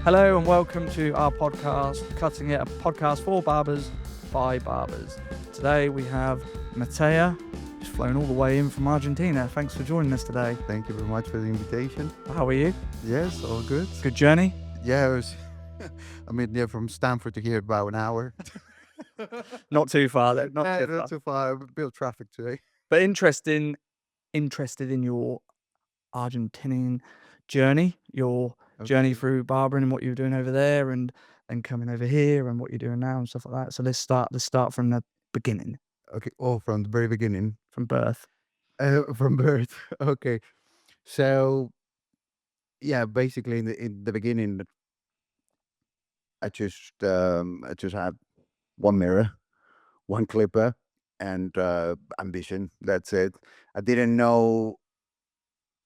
Hello and welcome to our podcast, Cuttin It, a podcast for barbers by barbers. Today we have Mattia, who's flown all the way in from Argentina. Thanks for joining us today. Thank you very much for the invitation. How are you? Yes, all good. Good journey? Yeah, it was, from Stanford to here about an hour. Not too far though, not too far. Not too far. A bit of traffic today. But interested in your Argentinian journey, your journey Okay. through barbering and what you were doing over there and coming over here and what you're doing now and stuff like that. So let's start from the beginning, Okay. Oh, from the very beginning. from birth. From birth. Okay. So yeah, basically in the beginning, I just had one mirror, one clipper, and ambition. That's it. I didn't know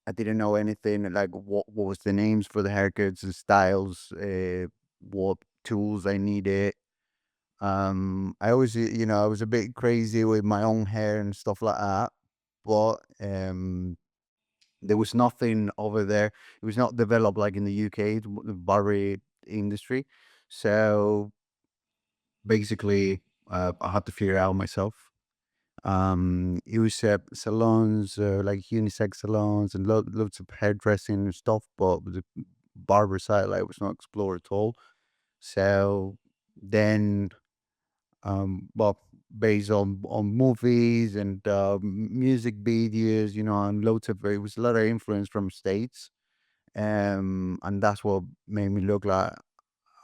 I didn't know anything like what was the names for the haircuts and styles, what tools I needed. I always, I was a bit crazy with my own hair and stuff like that, but there was nothing over there. It was not developed like in the UK, the barber industry. So basically, I had to figure it out myself. It was salons, like unisex salons and loads of hairdressing and stuff, but the barber side like was not explored at all. So then, well, based on movies and music videos, and loads of it was a lot of influence from states, and that's what made me look like,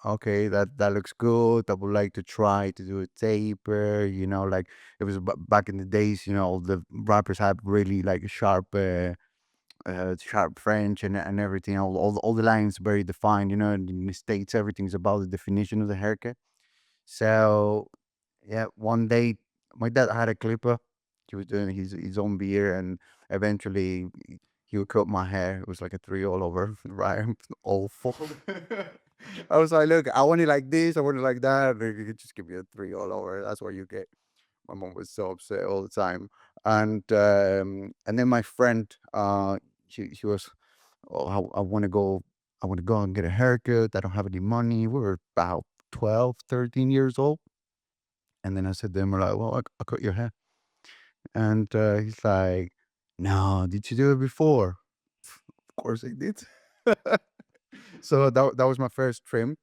okay, that looks good. I would like to try to do a taper. Like it was back in the days. The rappers had really like sharp, sharp French and everything. All the lines very defined. In the states, everything's about the definition of the haircut. So yeah, one day my dad had a clipper. He was doing his own beer, and eventually he would cut my hair. It was like a three all over, right? Awful. I was like, look, I want it like this, I want it like that. You could just give me a three all over. That's what you get. My mom was so upset all the time. And then my friend, she was, oh, I want to go and get a haircut. I don't have any money. We were about 12, 13 years old. And then I said to him, like, well, I cut your hair. And he's like, no, did you do it before? Of course I did. So that was my first trim.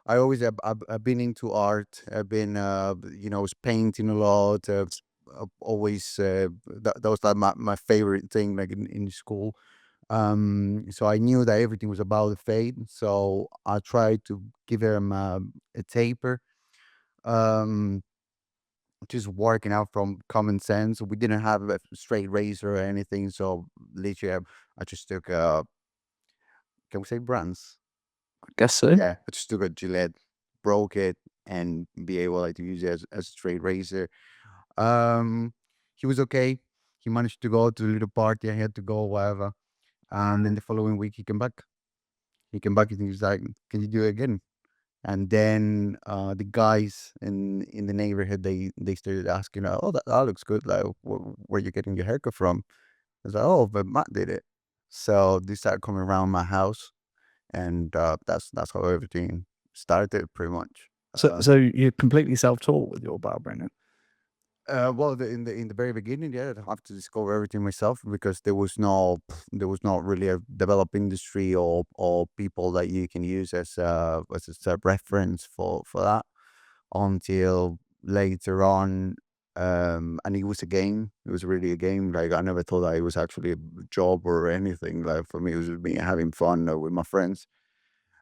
I always I've been into art. I've been was painting a lot. I've always that was like my favorite thing, like in school. So I knew that everything was about the fade. So I tried to give him a taper. Um, just working out from common sense. We didn't have a straight razor or anything, so literally I just took can we say brands? I guess so. Yeah, I just took a Gillette, broke it, and be able like to use it as a straight razor. Um, he was okay. He managed to go to the little party I had to go, whatever. And then the following week he came back. He came back and he was like, "Can you do it again?" And then the guys in the neighborhood they started asking, "Oh, that looks good. Like, where you getting your haircut from?" I was like, "Oh, but Matt did it." So they started coming around my house, and that's how everything started, pretty much. So you're completely self-taught with your barbering then? Well, in the very beginning, yeah, I'd have to discover everything myself because there was not really a developed industry or people that you can use as a reference for that until later on. And it was a game. It was really a game. Like I never thought that it was actually a job or anything. Like for me, it was just me having fun with my friends.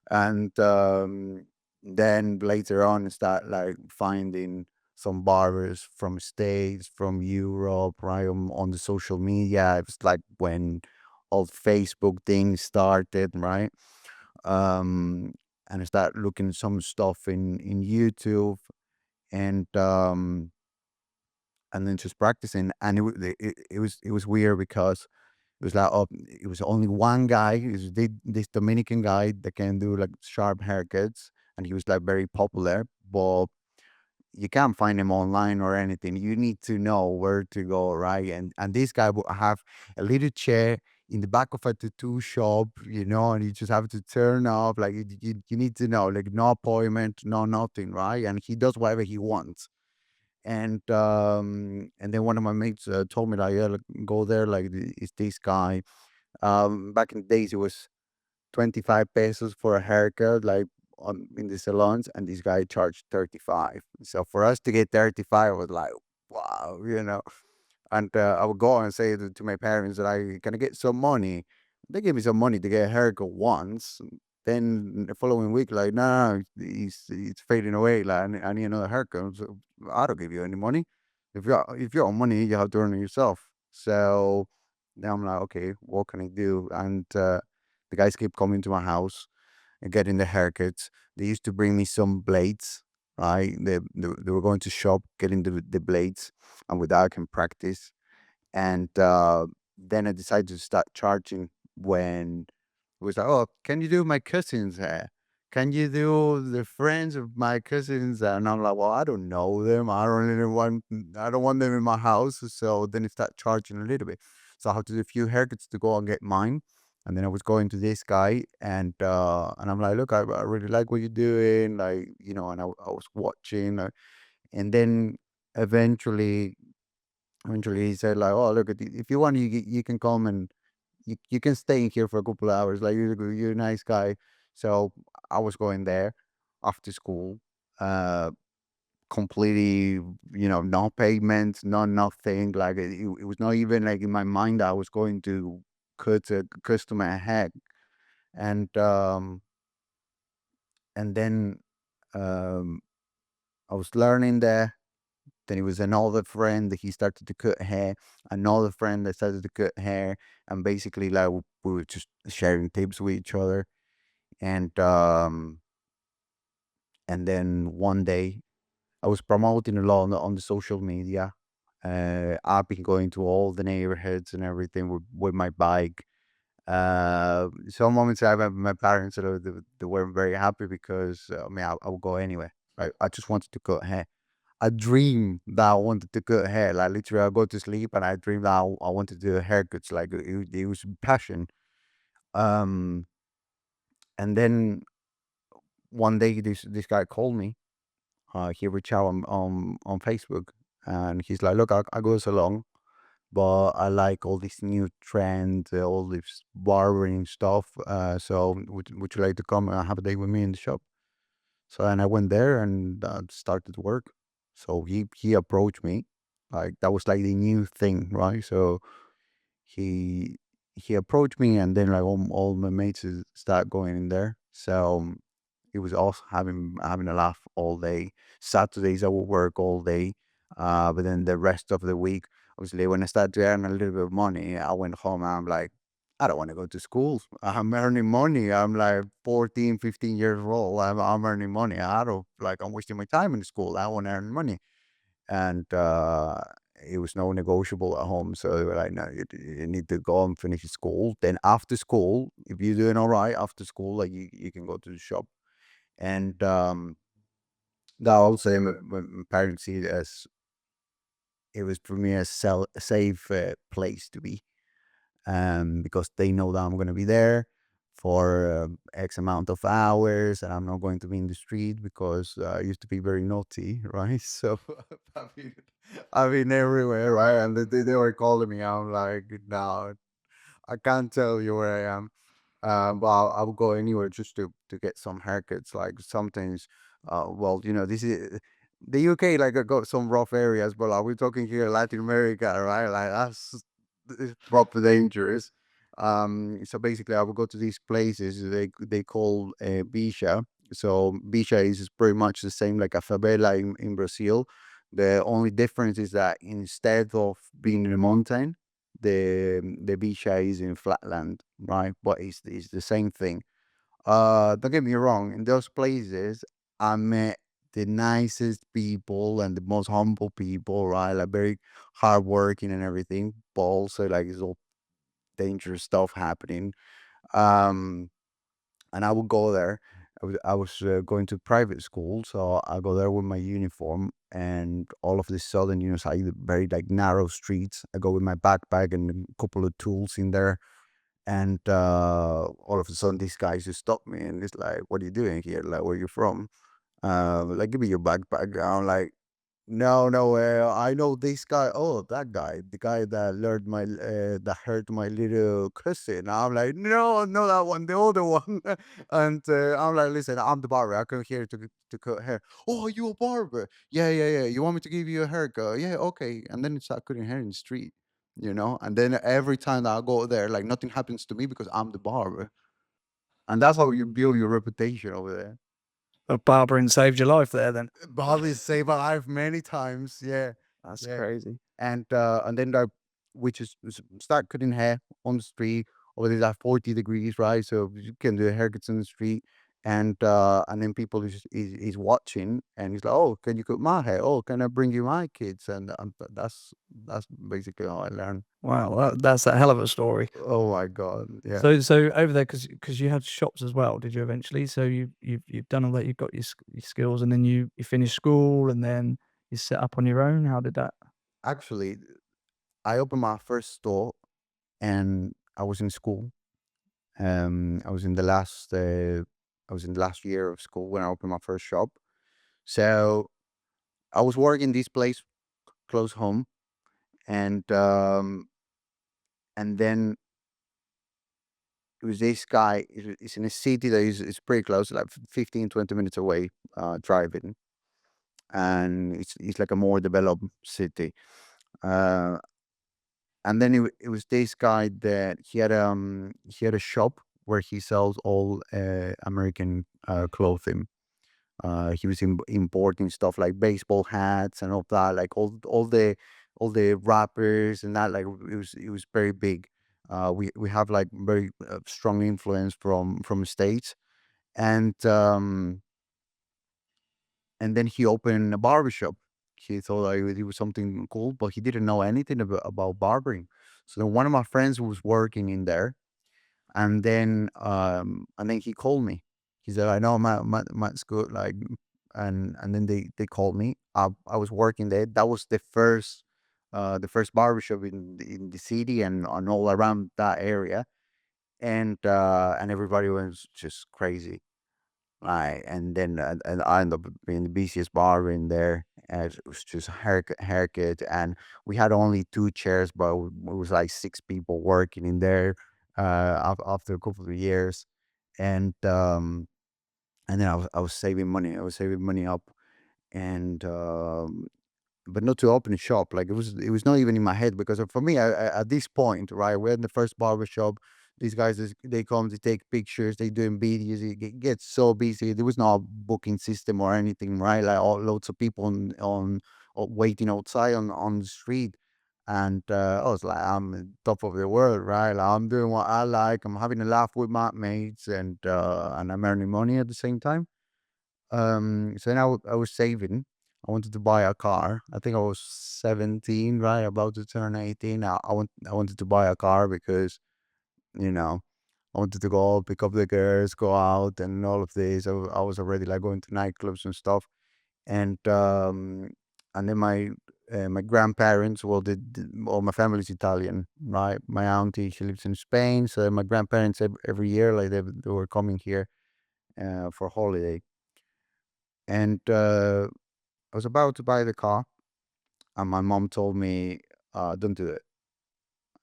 And then later on start like finding some barbers from states, from Europe, right, on the social media. It was like when all Facebook things started, right? um and I start looking some stuff in YouTube, and then just practicing. And it was weird because it was like, oh, it was only one guy. It was this Dominican guy that can do like sharp haircuts, and he was like very popular. But you can't find him online or anything. You need to know where to go, right? And this guy would have a little chair. in the back of a tattoo shop, and you just have to turn up. Like you need to know, like no appointment, no nothing, right? And he does whatever he wants. And then one of my mates told me like, yeah, like, go there. Like it's this guy. Back in the days, it was 25 pesos for a haircut, like in the salons, and this guy charged 35. So for us to get 35 was like, wow. And I would go and say to my parents that I can I get some money. They gave me some money to get a haircut once. Then the following week, like, no, it's fading away. Like, I need another haircut. So I don't give you any money. If you want money, you have to earn it yourself. So then I'm like, okay, what can I do? And the guys keep coming to my house and getting the haircuts. They used to bring me some blades, right? They were going to shop, getting the blades, and with that I can practice. And then I decided to start charging when it was like, oh, can you do my cousin's hair? Can you do the friends of my cousins? And I'm like, well, I don't know them. I don't want them in my house. So then I start charging a little bit. So I had to do a few haircuts to go and get mine. And then I was going to this guy, and I'm like, look, I really like what you're doing, like, and I was watching, and then eventually he said like, "Oh, look, if you want, you can come and you can stay in here for a couple of hours. Like you're a nice guy." So I was going there after school, uh, completely, no payment, no nothing. Like it was not even like in my mind that I was going to cut a customer hair, and um, and then um, I was learning there. Then it was another friend that he started to cut hair, another friend that started to cut hair, and basically like we were just sharing tips with each other. And and then one day I was promoting a lot on the social media. I've been going to all the neighborhoods and everything with my bike. Some moments I have my parents, they weren't very happy because I mean I would go anywhere. Right? I just wanted to cut hair. A dream that I wanted to cut hair. Like literally, I go to sleep and I dream that I wanted to do haircuts. Like it was passion. Um, and then one day, this guy called me. He reached out on Facebook, and he's like, "Look, I go salon, but I like all this new trend, all this barbering stuff. So would you like to come and have a day with me in the shop?" So then I went there and started work. So he approached me, like that was like the new thing, right? So he he approached me, and then like all my mates start going in there. So it was also having a laugh all day. Saturdays I would work all day, but then the rest of the week, obviously, when I started to earn a little bit of money, I went home and I'm like, I don't want to go to school. I'm earning money. I'm like 14, 15 years old. I'm earning money. I don't like I'm wasting my time in school. I want to earn money. And it was no negotiable at home. So they were like, no, you need to go and finish school. Then after school, if you're doing all right after school, like you can go to the shop. And that also my parents see it as it was for me a safe place to be, because they know that I'm going to be there for X amount of hours, and I'm not going to be in the street because I used to be very naughty, right? So I've been, I've been everywhere, right? And they were calling me. I'm like, no, I can't tell you where I am. But I'll go anywhere just to get some haircuts. Like sometimes, well, this is the UK. Like I got some rough areas, but like we're talking here Latin America, right? Like that's it's proper dangerous. So basically, I will go to these places they call bicha. So bicha is pretty much the same like a favela in Brazil. The only difference is that instead of being in a mountain, the bicha is in flatland, right? But it's the same thing. Don't get me wrong. In those places, I met the nicest people and the most humble people, right? Like very hardworking and everything, but also like it's all dangerous stuff happening. Um, and I would go there. I was going to private school, so I go there with my uniform, and all of a sudden, it's like very like narrow streets. I go with my backpack and a couple of tools in there, And all of a sudden, these guys just stop me and it's like, "What are you doing here? Like, where you from? Like, give me your backpack." I'm like, "No, no, I know this guy. Oh, that guy, the guy that that hurt my little cousin." I'm like, "No, no, that one, the other one." And I'm like, "Listen, I'm the barber. I come here to cut hair." "Oh, you a barber? Yeah, yeah, yeah. You want me to give you a haircut? Yeah, okay." And then it's cutting hair in the street, And then every time that I go there, like nothing happens to me because I'm the barber, and that's how you build your reputation over there. Barbering saved your life there then. Bobby saved my life many times. Yeah, That's yeah. crazy. And then we just start cutting hair on the street. Over there, like 40 degrees, right? So you can do haircuts in the street, and then people is watching, and he's like, "Oh, can you cut my hair? Oh, can I bring you my kids?" And that's basically how I learned. Wow, that's a hell of a story. Oh my God, yeah. So over there, because you had shops as well, did you eventually? So you've done all that, you've got your skills, and then you finished school, and then you set up on your own? How did that? Actually, I opened my first store, and I was in school. I was in the last year of school when I opened my first shop. So I was working this place close home, and then it was this guy. It's in a city that is pretty close, like 15, 20 minutes away, driving, and it's like a more developed city. Uh, and then it was this guy that he had a shop where he sells all American clothing. He was importing stuff like baseball hats and all that, like all the rappers and that. Like it was very big. We have like very strong influence from states, and um, and then he opened a barber shop. He thought like it was something cool, but he didn't know anything about barbering. So then one of my friends was working in there, and then he called me. He said, "I know Matt's good." Like, and then they called me. I was working there. That was the first barbershop in the city and all around that area, and everybody was just crazy. And I ended up being the busiest barber in there. And it was just haircut, and we had only two chairs, but it was like six people working in there. After a couple of years, and um, and then I was saving money. I was saving money up, and but not to open a shop. Like it was not even in my head because for me, at this point, right, we're in the first barber shop. These guys, they come, they take pictures, they doing videos. It gets so busy. There was no booking system or anything, right? Like loads of people waiting outside on the street, and I was like, I'm on top of the world, right? Like, I'm doing what I like. I'm having a laugh with my mates, and I'm earning money at the same time. So then I was saving. I wanted to buy a car. I think I was 17, right? About to turn 18. I wanted to buy a car because, you know, I wanted to go pick up the girls, go out and all of this. I was already like going to nightclubs and stuff. And and then my grandparents, well, well, my family's Italian, right? My auntie, she lives in Spain. So my grandparents every year, like they were coming here for holiday. And I was about to buy the car, and my mom told me, "Don't do it."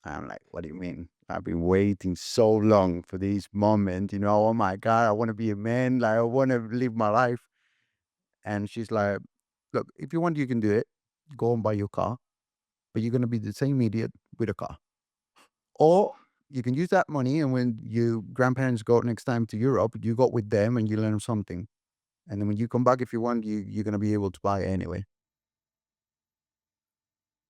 I'm like, "What do you mean? I've been waiting so long for this moment. Oh my God, I want to be a man. Like, I want to live my life." And she's like, "Look, if you want, you can do it. Go and buy your car, but you're going to be the same idiot with a car. Or you can use that money, and when your grandparents go next time to Europe, you go with them and you learn something. And then when you come back, if you want, you're going to be able to buy it anyway."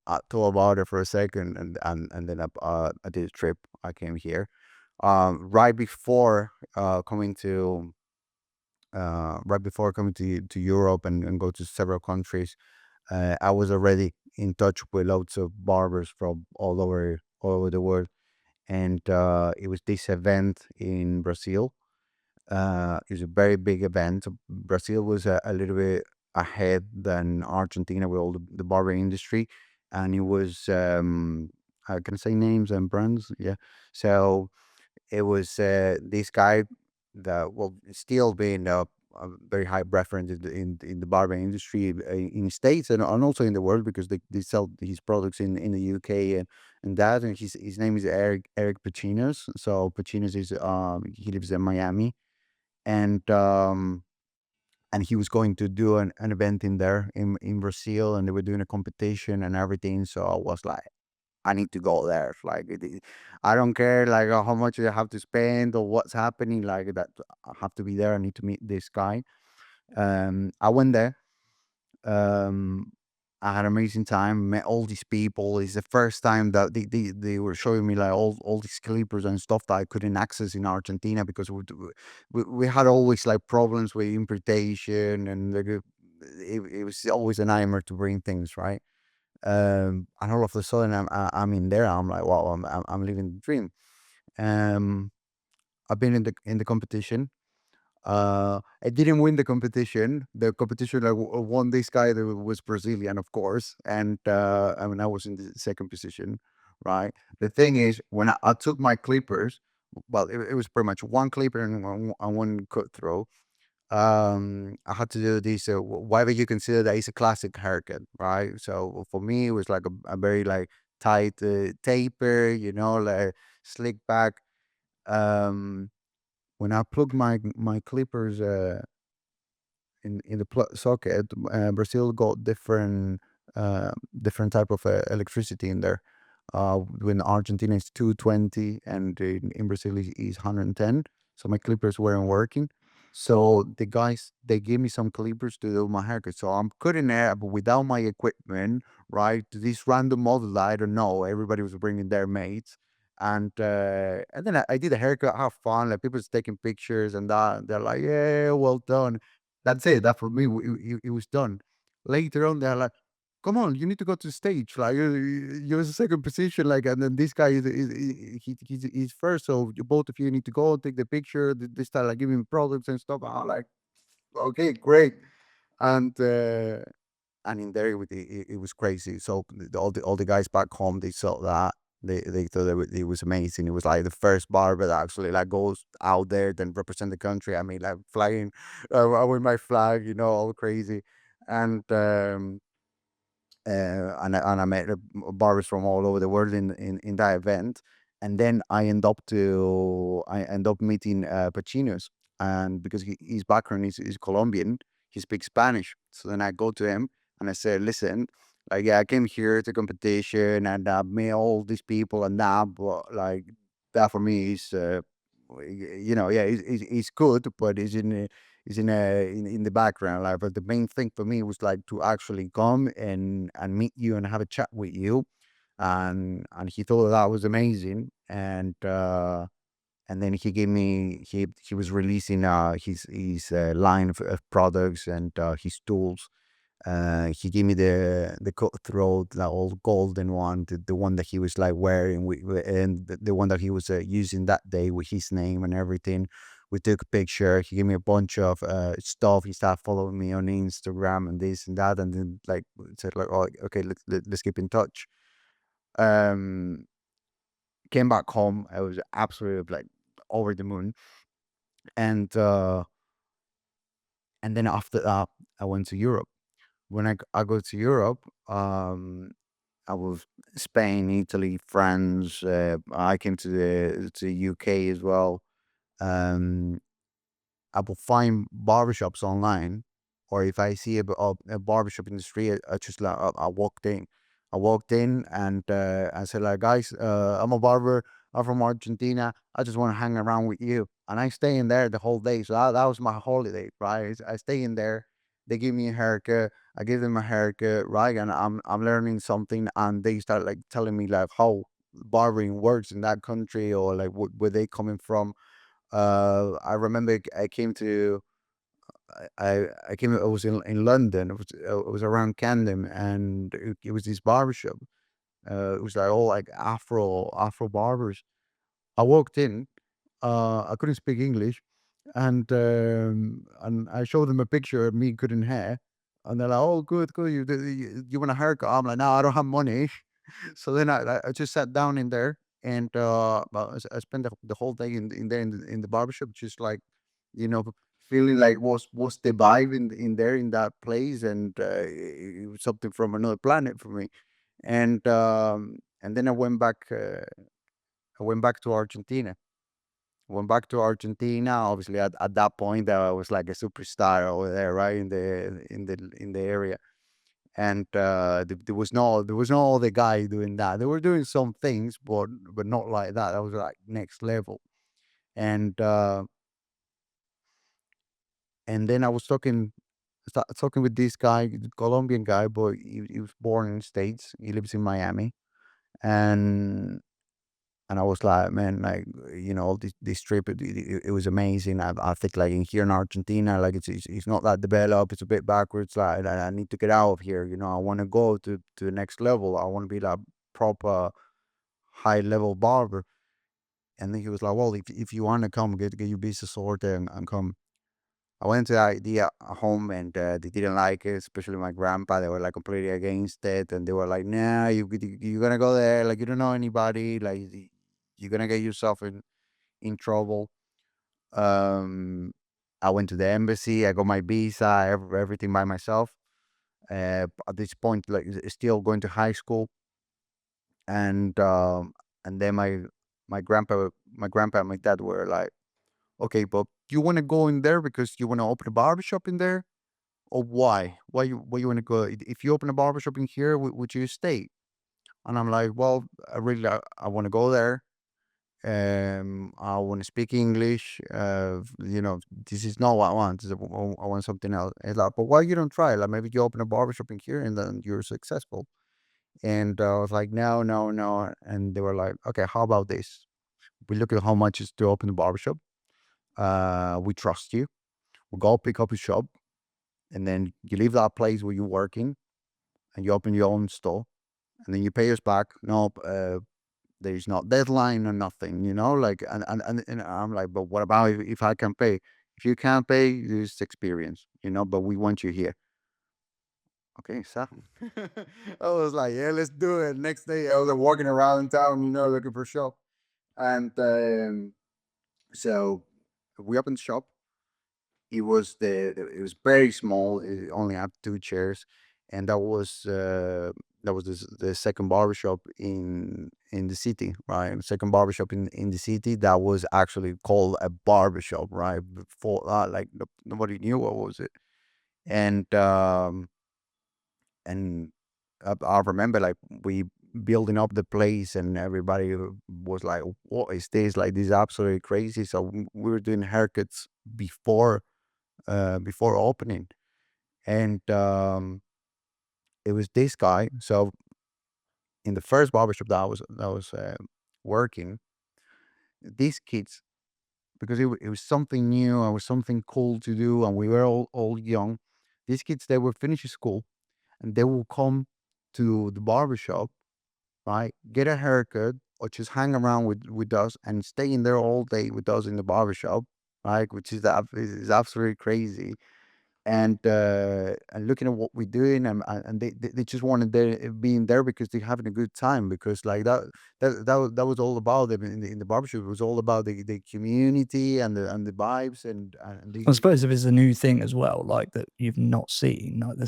I thought about it for a second, and then I did a trip. I came here, right before coming to Europe and go to several countries. I was already in touch with loads of barbers from all over the world, and it was this event in Brazil. It's a very big event. Brazil was a little bit ahead than Argentina with all the barber industry, and it was, can I say names and brands? Yeah. So it was this guy that will still being a very high reference in the barber industry in States and also in the world because they sell his products in the UK and that and his name is Eric Pacinos. So Pacinos is he lives in Miami and he was going to do an event in there in Brazil and they were doing a competition and everything. So I was like, I need to go there. Like, I don't care like how much I have to spend or what's happening. Like that, I have to be there. I need to meet this guy. I went there. Um, I had an amazing time. Met all these people. It's the first time that they were showing me like all these clippers and stuff that I couldn't access in Argentina because we had always like problems with importation and like, it was always a nightmare to bring things right. And all of a sudden I'm in there. I'm like, wow, I'm living the dream. Um, I've been in the competition. I didn't win the competition. The competition won this guy that was Brazilian, of course, and I mean I was in the second position, right? The thing is, when I took my clippers, well, it was pretty much one clipper and one cut throw. I had to do this. Whatever you consider that is a classic haircut, right? So for me, it was like a very like tight taper, like slick back. Um, when I plugged my clippers in the socket, Brazil got uh, different type of electricity in there. When Argentina is 220 and in Brazil is 110. So my clippers weren't working. So the guys they gave me some clippers to do my haircut. So I'm cutting hair but without my equipment, right? To this random model that I don't know. Everybody was bringing their mates. And then I did a haircut, have fun. Like people's taking pictures and that. They're like, yeah, well done. That's it. That for me, it was done. Later on, they're like, "Come on, you need to go to the stage. Like you're in second position. Like, and then this guy he's first. So you, both of you need to go take the picture. They start like giving me products and stuff. I'm like, okay, great. And and in there it was crazy. So all the guys back home they saw that they thought it was amazing. It was like the first barber that actually like goes out there then represent the country. I mean like flying with my flag, all crazy, and and I met barbers from all over the world in that event. And then I end up meeting Pacinos, and because his background is Colombian, he speaks Spanish. So then I go to him and I say, "Listen, like yeah, I came here to competition and I met all these people and that, but like that for me is." Yeah, it's good, but in the background. Like, but the main thing for me was like to actually come and meet you and have a chat with you, and he thought that was amazing, and then he gave me he was releasing his line of products and his tools. He gave me the cutthroat, the old golden one, the one that he was like wearing, and the one that he was using that day with his name and everything. We took a picture. He gave me a bunch of stuff. He started following me on Instagram and this and that, and then like said like, "Oh, okay, let's keep in touch." Um, Came back home. I was absolutely like over the moon, and uh, and then after that, I went to Europe. When I go to Europe, I was Spain, Italy, France. I came to the UK as well. Um, I will find barbershops online, or if I see a barbershop in the street, I just like I walked in. I walked in and I said like, guys, I'm a barber. I'm from Argentina. I just want to hang around with you, and I stay in there the whole day. So that was my holiday, right? I stay in there. They give me a haircut. I give them a haircut, right? And I'm learning something, and they start like telling me like how barbering works in that country or like where they coming from. I remember I came to I came. I was in London. It was around Camden, and it was this barbershop. It was like all like Afro barbers. I walked in. I couldn't speak English, and I showed them a picture of me cutting hair, and they're like, "Oh, good, good. You want a haircut?" I'm like, "No, I don't have money." So then I just sat down in there And well, I spent the whole day in there in the barbershop, just like, you know, feeling like was the vibe in there in that place, and it was something from another planet for me. And then I went back to Argentina. Went back to Argentina. Obviously, at that point, I was like a superstar over there, right in the area. And there was no other guy doing that. They were doing some things, but not like that. That was like next level. And and then I was talking with this guy, the Colombian guy, but he was born in the States. He lives in Miami, and and I was like, man, like, this trip, it was amazing. I think like in here in Argentina, like it's not that developed. It's a bit backwards. Like I need to get out of here. I want to go to the next level. I want to be like proper high level barber. And then he was like, well, if you want to come, get your visa sorted and come. I went to the idea at home, and they didn't like it, especially my grandpa. They were like completely against it, and they were like, "Nah, you're gonna go there, like you don't know anybody, like you're gonna get yourself in trouble." Um, I went to the embassy. I got my visa, everything by myself. At this point, like still going to high school, and then my grandpa and my dad were like, "Okay, but you want to go in there because you want to open a barbershop in there?" Or why? Why you want to go? If you open a barbershop in here, would you stay? And I'm like, well, I want to go there. I want to speak English. This is not what I want. I want something else. It's like, but why you don't try? Like maybe you open a barbershop in here and then you're successful. And I was like, no, no, no. And they were like, okay, how about this? We look at how much is to open a barbershop. We trust you. We go pick up a shop, and then you leave that place where you're working and you open your own store, and then you pay us back. No, there's no deadline or nothing, like, and I'm like, but what about if I can pay? If you can't pay, there's experience, but we want you here. Okay, so I was like, yeah, let's do it. Next day, I was walking around town, looking for a shop. And so we opened the shop. It was very small. It only had two chairs, and that was the second barbershop in the city, right? Second barbershop in the city that was actually called a barbershop, right? Before that, like nobody knew what was it, and and I remember like we building up the place, and everybody was like, "What is this? Like this is absolutely crazy." So we were doing haircuts before opening. And it was this guy. So in the first barbershop that I was working, these kids, because it was something new, and was something cool to do, and we were all young. These kids, they were finishing school, and they will come to the barbershop, right? Get a haircut, or just hang around with us and stay in there all day with us in the barbershop, right? Which is absolutely crazy. And looking at what we're doing, and they just wanted there being there because they're having a good time, because like that was all about them in the barbershop. It was all about the community and the vibes, and I the suppose if it's a new thing as well, like that you've not seen, like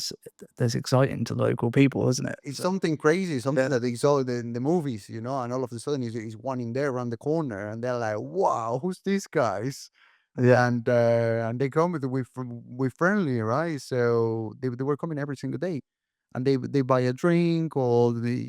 that's exciting to local people, isn't it? it's So something crazy, something yeah, that they saw in the movies, and all of a sudden he's one in there around the corner, and they're like, "Wow, who's these guys?" yeah. And they come with friendly, right? So they were coming every single day, and they buy a drink, or they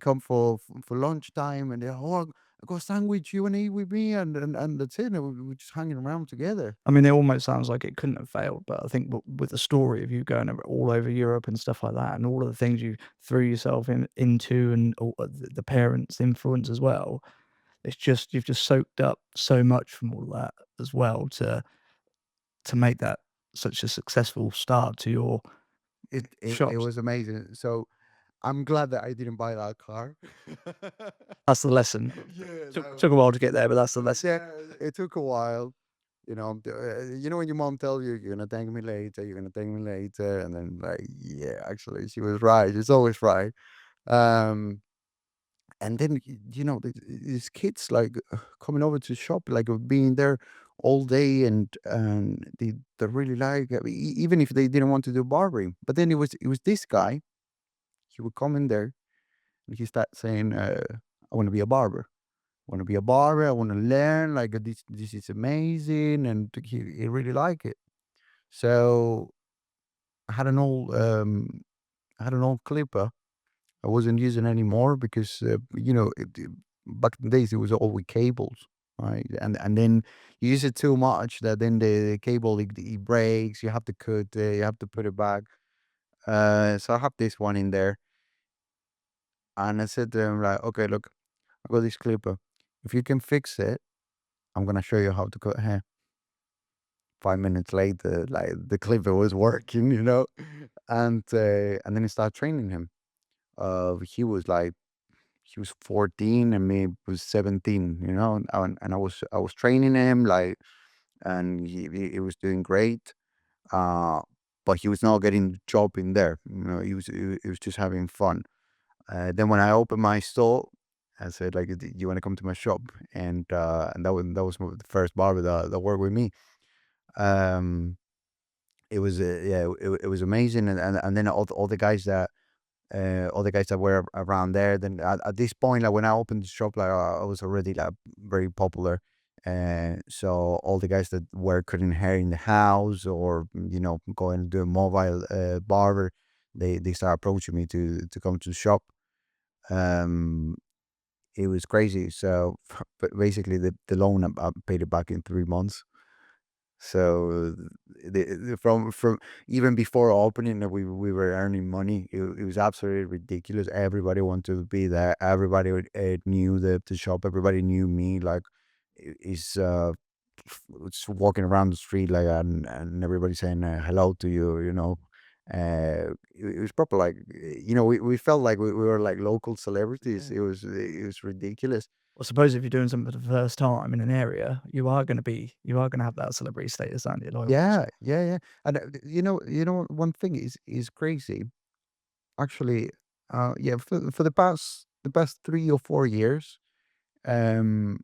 come for lunchtime, and they're, "Oh, I got a sandwich. You want to eat with me?" And that's it. And we're just hanging around together. I mean, it almost sounds like it couldn't have failed, but I think with the story of you going all over Europe and stuff like that, and all of the things you threw yourself into, and all of the parents' influence as well, it's just you've just soaked up so much from all that as well to make that such a successful start to your It shops. was amazing. So I'm glad that I didn't buy that car. That's the lesson. Yeah, Took a while to get there, but that's the lesson. yeah, it took a while. When your mom tells you you're gonna thank me later, you're gonna thank me later, and then like, yeah, actually, she was right. She's always right. Um, and then these kids like coming over to shop, like being there all day, and they really like even if they didn't want to do barbering. But then it was this guy. He would come in there and he start saying, "I want to be a barber. I want to be a barber. I want to learn. Like this is amazing," and he really like it. So I had an old clipper. I wasn't using anymore because back in the days it was all with cables, right? And then you use it too much that then the cable it breaks. You have to cut it. You have to put it back. So I have this one in there, and I said to him like, "Okay, look, I got this clipper. If you can fix it, I'm gonna show you how to cut hair." 5 minutes later, like the clipper was working, and then I started training him. He was like he was 14 and me was 17, and I was training him like, and he was doing great. Uh, but he was not getting the job in there. He was just having fun. Then when I opened my store, I said like, "Do you want to come to my shop?" And that was the first barber that worked with me. Um, it was yeah, it was amazing, and then all the guys that were around there. Then at this point, like when I opened the shop, like I was already like very popular. So all the guys that were cutting hair in the house or going to do a mobile barber, they start approaching me to come to the shop. Um, it was crazy. So, but basically, the loan I paid it back in 3 months. So from even before opening, we were earning money. It was absolutely ridiculous. Everybody wanted to be there. Everybody knew the shop. Everybody knew me. Like is just walking around the street like, and everybody saying hello to you. It was proper like we felt like we were like local celebrities. Yeah. It was ridiculous. I suppose if you're doing something for the first time in an area, you are gonna have that celebrity status, aren't you? Like, Yeah, yeah, yeah. And one thing is crazy. Actually, yeah, for the past 3 or 4 years, um,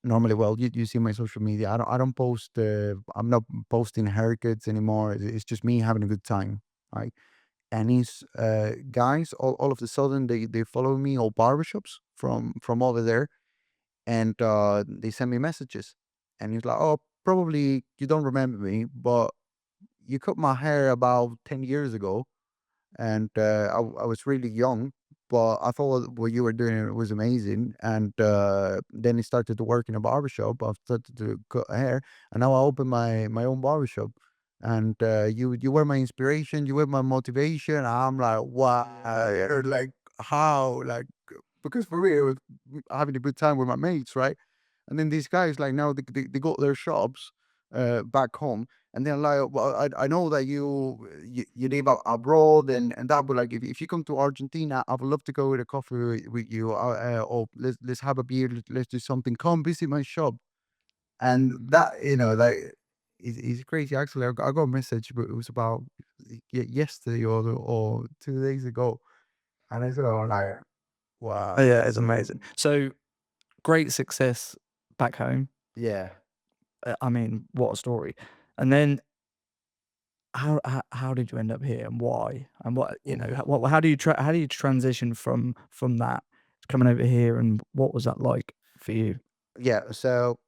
normally, well, you see my social media. I don't post. I'm not posting haircuts anymore. It's just me having a good time, right? And these guys, all of a sudden, they follow me all barbershops from over there, and they send me messages, and he's like, "Oh, probably you don't remember me, but you cut my hair about 10 years ago, and I was really young, but I thought what you were doing was amazing. And then I started to work in a barbershop. I started to cut hair, and now I open my own barbershop. And you were my inspiration, you were my motivation." I'm like, wow, like how, like because for me it was having a good time with my mates, right? And then these guys, like now they got their shops back home, and they're like, "Well, I know that you live abroad, and that, but like if you come to Argentina, I would love to go with a coffee with you, or let's have a beer, let's do something. Come visit my shop." And that like is crazy. Actually, I got a message, but it was about yesterday or 2 days ago, and I said, "Oh, like oh wow, yeah, it's amazing. So great success back home. yeah." I mean, what a story. And then how did you end up here and why? And what how do you transition from that to coming over here and what was that like for you? Yeah, so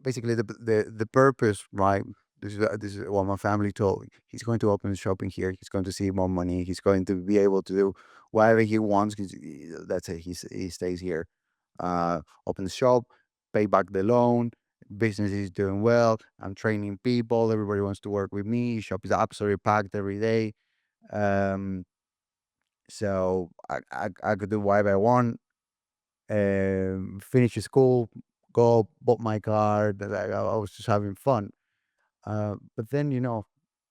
basically the purpose, right? This is what my family told me. He's going to open a shop in here. He's going to see more money. He's going to be able to do whatever he wants. That's it. He stays here. Open the shop, pay back the loan. Business is doing well. I'm training people. Everybody wants to work with me. Shop is absolutely packed every day. Um, so I could do whatever I want. Finish school, go bought my car. Like I was just having fun. But then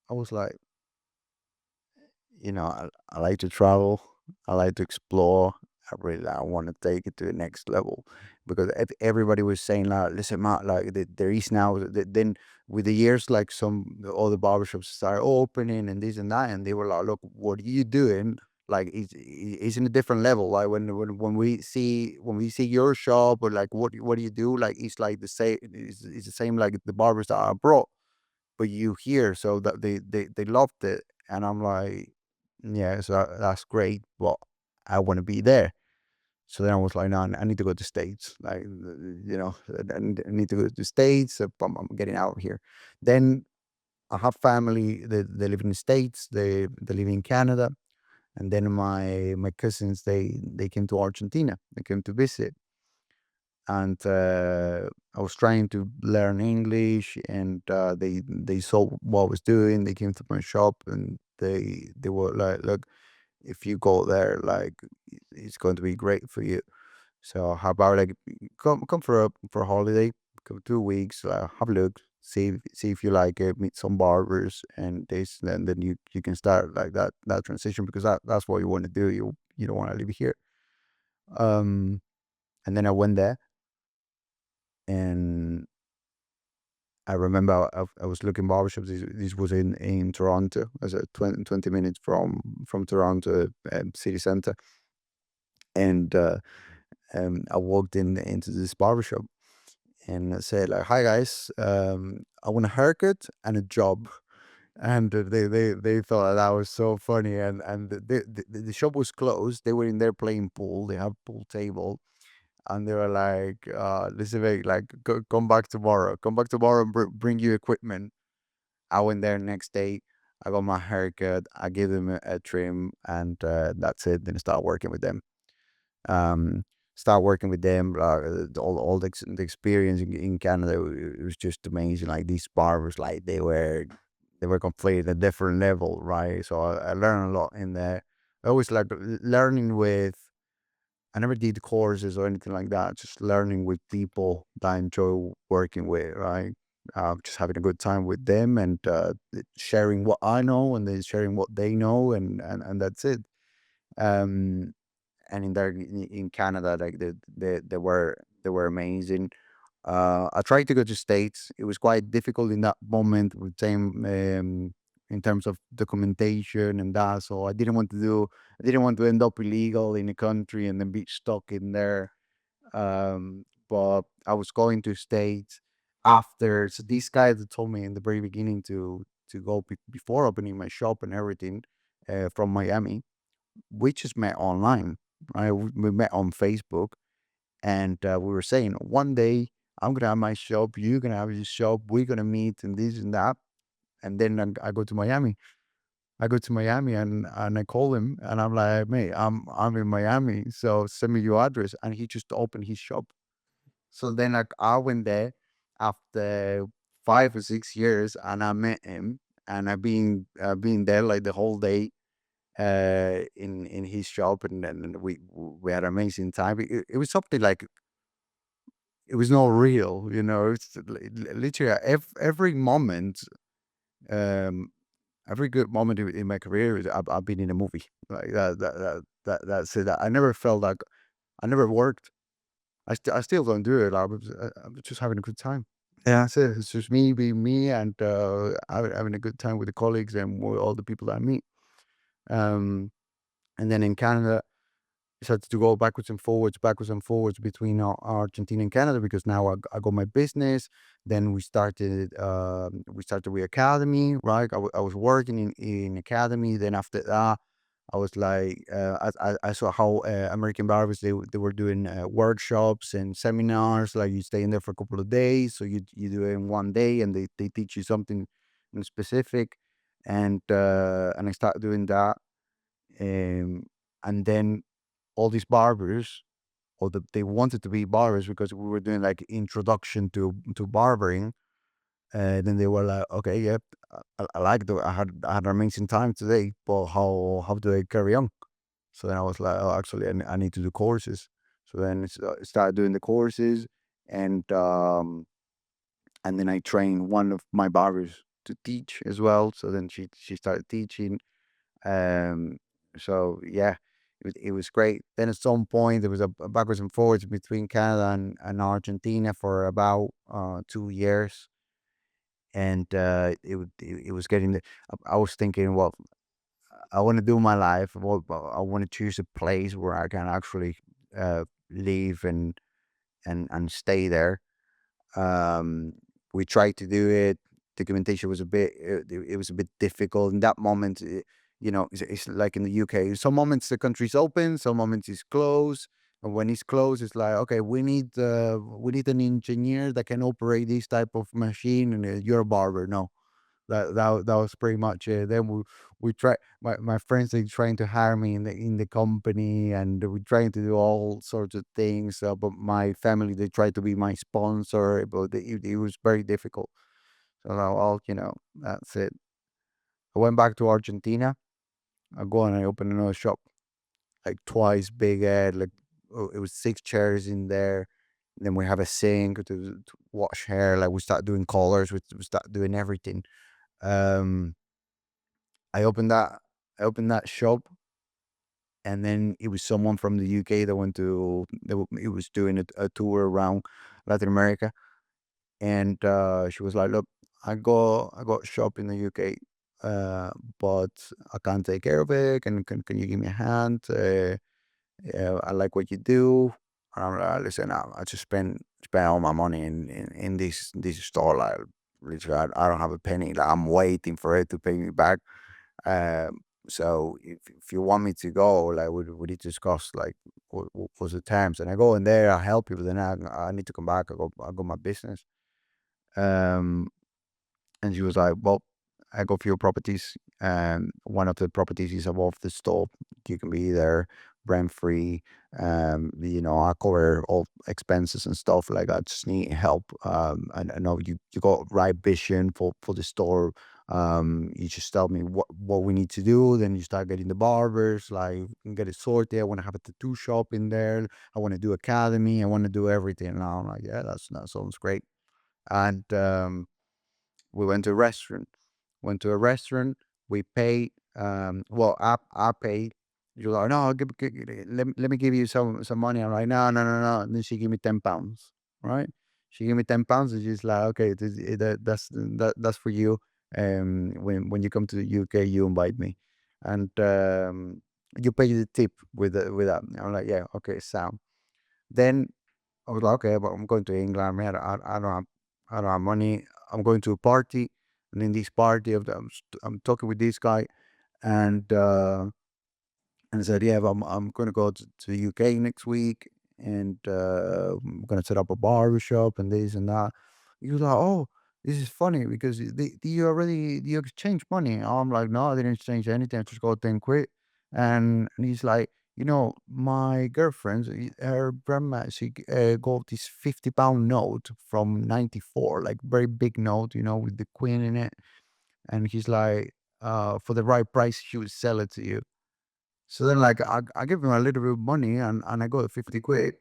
I was like, I like to travel. I like to explore. I want to take it to the next level because everybody was saying like, listen, Matt, like there is now. Then with the years, like all the barbershops started opening and this and that, and they were like, look, what are you doing? like it's in a different level. Like when we see your shop, or like what do you do? Like it's like the same. It's the same like the barbers that are abroad, but you here, so that they loved it, and I'm like, yeah, so that's great, but I want to be there. So then I was like, no, I need to go to States. Like, I need to go to States. I'm getting out of here. Then I have family. They live in the States. They live in Canada. And then my cousins, they came to Argentina. They came to visit, and I was trying to learn English, and they saw what I was doing. They came to my shop, and they were like, look, if you go there, like it's going to be great for you. So how about like come for a holiday, come 2 weeks, have a look, see if you like it, meet some barbers, and this, then you can start like that transition, because that's what you want to do. You don't want to live here. Um, and then I went there, and I remember I was looking barbershops. This was in Toronto, as a 20 minutes from Toronto city center, and I walked into this barbershop and I said like, "Hi guys, I want a haircut and a job." And they thought that was so funny, and the shop was closed. They were in there playing pool. They have pool table, and they were like, "Listen, mate, like come back tomorrow. Come back tomorrow and bring you equipment." I went there next day. I got my haircut. I gave them a trim, and that's it. Then I start working with them. um, Start working with them. All the experience in Canada, it was just amazing. Like these barbers, like they were completely at a different level, right? So I learned a lot in there. I always like learning with. I never did courses or anything like that. Just learning with people that I enjoy working with, right? Just having a good time with them, and sharing what I know, and then sharing what they know, and that's it. Um, and in there in Canada, like they were amazing. I tried to go to States. It was quite difficult in that moment with same in terms of documentation and that. So I didn't want to end up illegal in a country and then be stuck in there. But I was going to States after. So these guys that told me in the very beginning to go before opening my shop and everything, from Miami, we just met online, right? We met on Facebook, and we were saying one day I'm gonna have my shop, you're gonna have your shop, we're gonna meet and this and that. And then I go to Miami. I go to Miami, and I call him, and I'm like, mate, I'm in Miami, so send me your address. And he just opened his shop. So then like I went there after 5 or 6 years, and I met him, and I've been there like the whole day in his shop, and then we had an amazing time. It was something like it was not real, you know. It's literally every moment, um, every good moment in my career is I've been in a movie like that's it. I never felt like I never worked. I still don't do it. I'm just having a good time. Yeah. That's it. It's just me being me, and having a good time with the colleagues and with all the people that I meet. Um, and then in Canada, decided to go backwards and forwards between Argentina and Canada, because now I got my business. Then we started with academy, right? I was working in academy. Then after that, I was like, I saw how American barbers, they were doing workshops and seminars. Like you stay in there for a couple of days, so you do it in one day, and they teach you something in specific, and I started doing that. Um, and then all these barbers, they wanted to be barbers because we were doing like introduction to barbering. Then they were like, okay, yep, I like the I had an amazing time today, but how do I carry on? So then I was like, oh, actually, I need to do courses. So then started doing the courses, and and then I trained one of my barbers to teach as well. So then she started teaching. um, so yeah, it was great. Then at some point there was a backwards and forwards between Canada and Argentina for about 2 years, and it was getting. I was thinking, well, I want to do my life. I want to choose a place where I can actually live and stay there. Um, we tried to do it. Documentation was it was a bit difficult in that moment. It's like in the UK. Some moments the country's open, some moments it's closed. And when it's closed, it's like, okay, we need an engineer that can operate this type of machine, and you're a barber. No, that was pretty much it. Then we try my friends, they trying to hire me in the company, and we trying to do all sorts of things. But my family, they tried to be my sponsor, but it was very difficult. So now that's it. I went back to Argentina. I go and I open another shop, like twice bigger. Like, it was 6 chairs in there. Then we have a sink to wash hair. Like, we start doing colors. We start doing everything. Um, I opened that I opened that shop, and then it was someone from the UK that went to it was doing a tour around Latin America, and she was like, "Look, I got a shop in the UK, but I can't take care of it. Can you give me a hand? Yeah, I like what you do." And I'm like, "Listen, I just spend all my money in this store. Like, literally, I don't have a penny. Like, I'm waiting for it to pay me back. So if you want me to go, like, we need to discuss, like, what's the terms." And I go in there, I help you, but then I need to come back. I go my business. Um, and she was like, "Well, I got few properties. One of the properties is above the store. You can be there rent free. I cover all expenses and stuff. Like, I just need help. And I know you got right vision for the store. You just tell me what we need to do. Then you start getting the barbers, like, get it sorted. I want to have a tattoo shop in there. I want to do academy. I want to do everything." And I'm like, "Yeah, that sounds great." And we went to a restaurant. Went to a restaurant. We paid. Well, I paid. You're like, "No, let me give you some money." I'm like, "No, no, no, no." And then she gave me £10. Right? She gave me £10, and she's like, "Okay, that's for you. When you come to the UK, you invite me, and you pay the tip with that." I'm like, "Yeah, okay, sound." Then I was like, "Okay, but I'm going to England, man. I don't have money. I'm going to a party, and in this party, I'm talking with this guy, and I said, yeah, but I'm going to go to the UK next week, and I'm going to set up a barber shop and this and that." He was like, "Oh, this is funny because do you exchange money?" I'm like, "No, I didn't exchange anything. I just got 10 quid." And he's like, "My girlfriend, her grandma, she got this £50 note from '94, like very big note, with the queen in it." And he's like, "For the right price, she would sell it to you." So then, like, I give him a little bit of money, and I got 50 quid.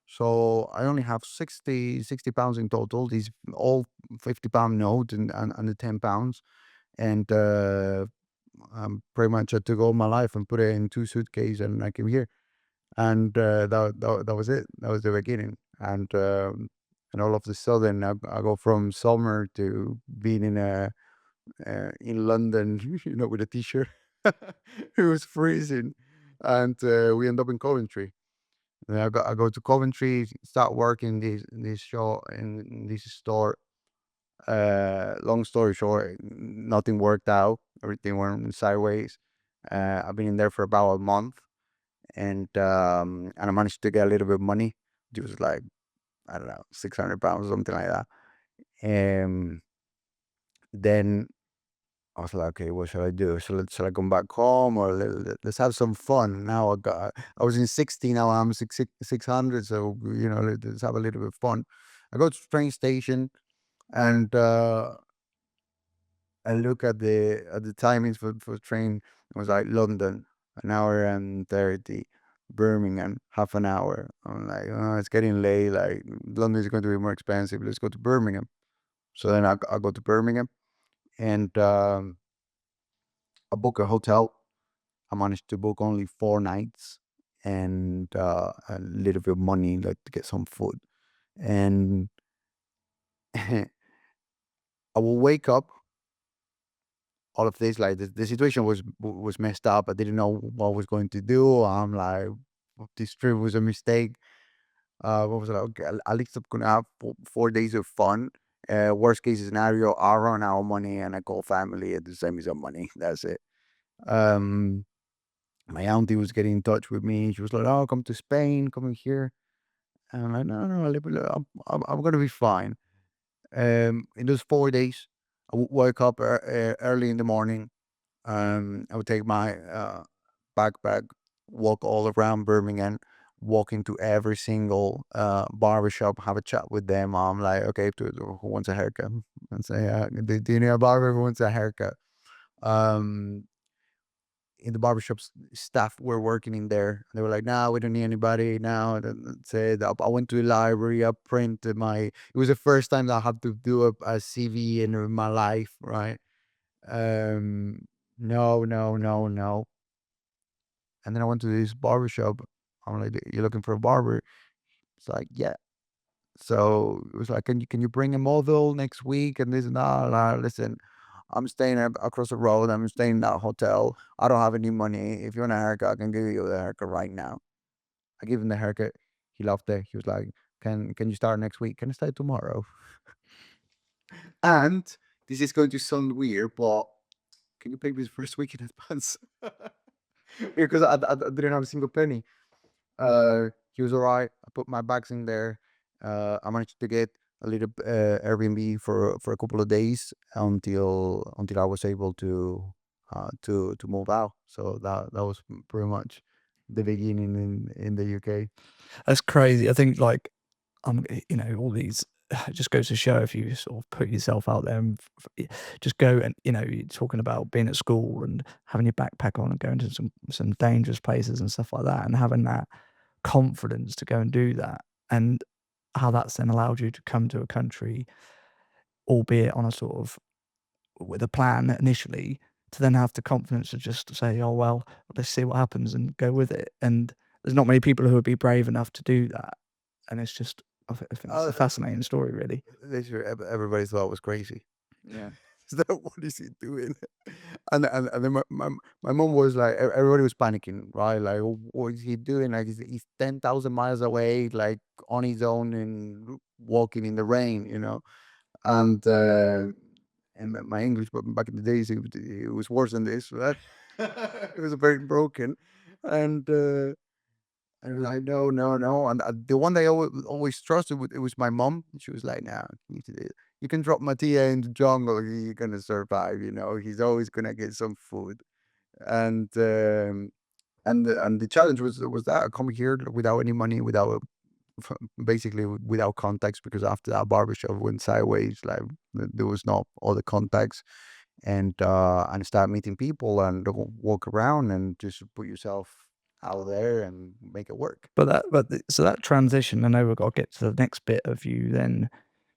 So I only have £60 in total, these all £50 note and the £10. And pretty much I took all my life and put it in two suitcases, and I came here. And that was it. That was the beginning. And all of a sudden, I go from summer to being in London, with a t-shirt. It was freezing, and we end up in Coventry. And I go to Coventry, start working this show in this store. Long story short, nothing worked out. Everything went sideways. I've been in there for about a month, and I managed to get a little bit of money. It was like, I don't know, £600, something like that. And then I was like, "Okay, what should I do? Shall I come back home, or let's have some fun?" Now I was in 60, now I'm 600, so let's have a little bit of fun. I go to the train station, and I look at the timings for train. It was like London, an hour and 30, Birmingham, half an hour. I'm like, "Oh, it's getting late. Like, London is going to be more expensive. Let's go to Birmingham." So then I go to Birmingham, and I book a hotel. I managed to book only 4 nights, and a little bit of money, like, to get some food. And I will wake up all of this. Like the situation was messed up. I didn't know what I was going to do. I'm like, this trip was a mistake. What was it? Okay, at least I'm gonna have 4 days of fun. Worst case scenario, I run out of money and I call family and they send me some money. That's it. Um, my auntie was getting in touch with me. She was like, "Oh, come to Spain, come here." And I'm like, "No, no, I'm gonna be fine." In those 4 days, I would wake up early in the morning. I would take my backpack, walk all around Birmingham, walk into every single barber shop, have a chat with them. I'm like, okay, who wants a haircut? And say, do you know a barber who wants a haircut? Um, in the barbershops, staff were working in there. They were like, "No, we don't need anybody now." And then said, I went to the library. I printed my. It was the first time that I had to do a CV in my life, right? Um, no, no, no, no. And then I went to this barbershop. I'm like, "You looking for a barber?" It's like, "Yeah." So it was like, can you bring a model next week?" And this and that. Listen, I'm staying across the road. I'm staying in that hotel. I don't have any money. If you want a haircut, I can give you the haircut right now. I give him the haircut. He loved it. He was like, "Can you start next week? Can I start tomorrow?" And this is going to sound weird, but can you pay me the first week in advance? Because I didn't have a single penny. He was alright. I put my bags in there. I managed to get a little Airbnb for a couple of days until I was able to move out. So that was pretty much the beginning in the UK. That's crazy. I think like all these it just goes to show if you sort of put yourself out there and just go and you're talking about being at school and having your backpack on and going to some dangerous places and stuff like that and having that confidence to go and do that and how that's then allowed you to come to a country, albeit on a sort of with a plan initially, to then have the confidence to just say, "Oh well, let's see what happens," and go with it. And there's not many people who would be brave enough to do that. And it's just, I think it's Uh, a fascinating story, really. Everybody thought it was crazy. Yeah. Is that what is he doing? And then my mom was like, everybody was panicking, right? Like, what is he doing? Like, he's 10,000 miles away, like on his own and walking in the rain, you know? And my English, but back in the days, it was worse than this, right? It was very broken. And, I was like, "No, no, no," and, the one that I always trusted it was my mom. She was like, "No, you can drop Mattia in the jungle, he's gonna survive, you know, he's always gonna get some food." And, and the challenge was that I come here without any money, without basically without contacts, because after that barbershop went sideways, like, there was no other contacts, and start meeting people and walk around and just put yourself out there and make it work. So that transition, I know we've got to get to the next bit of you then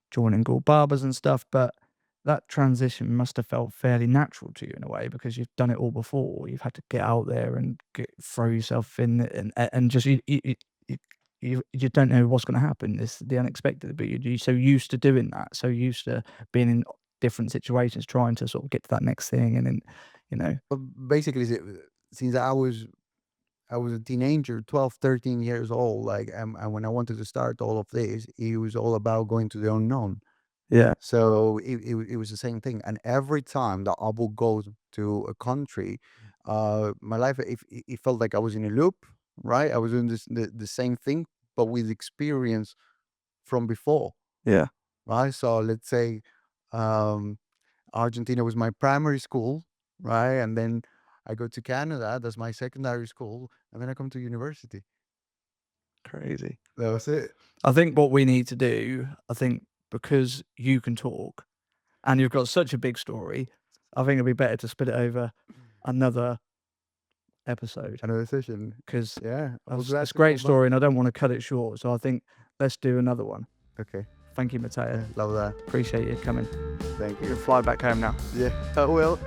joining Gold Barbers and stuff, but that transition must have felt fairly natural to you in a way because you've done it all before. You've had to get out there and throw yourself in it and just you don't know what's going to happen. It's the unexpected, but you're so used to doing that, so used to being in different situations, trying to sort of get to that next thing, and then you know, But basically, since I was a teenager, 12, 13 years old, like, and when I wanted to start all of this, it was all about going to the unknown. yeah, So it was the same thing. And every time that I would go to a country, my life, it felt like I was in a loop, right? I was doing the same thing, but with experience from before, yeah, right? So let's say, um, Argentina was my primary school, right? And then I go to Canada, that's my secondary school, and then I come to university. crazy. That was it. I think what we need to do, I think because you can talk and you've got such a big story, I think it'd be better to split it over another episode Another session. because Yeah, I was glad it's a to great come back. story and I don't want to cut it short. So I think let's do another one. Okay. Thank you, Mattia. Yeah, love that. Appreciate you coming. Thank You you. can fly back home now. Yeah, I will.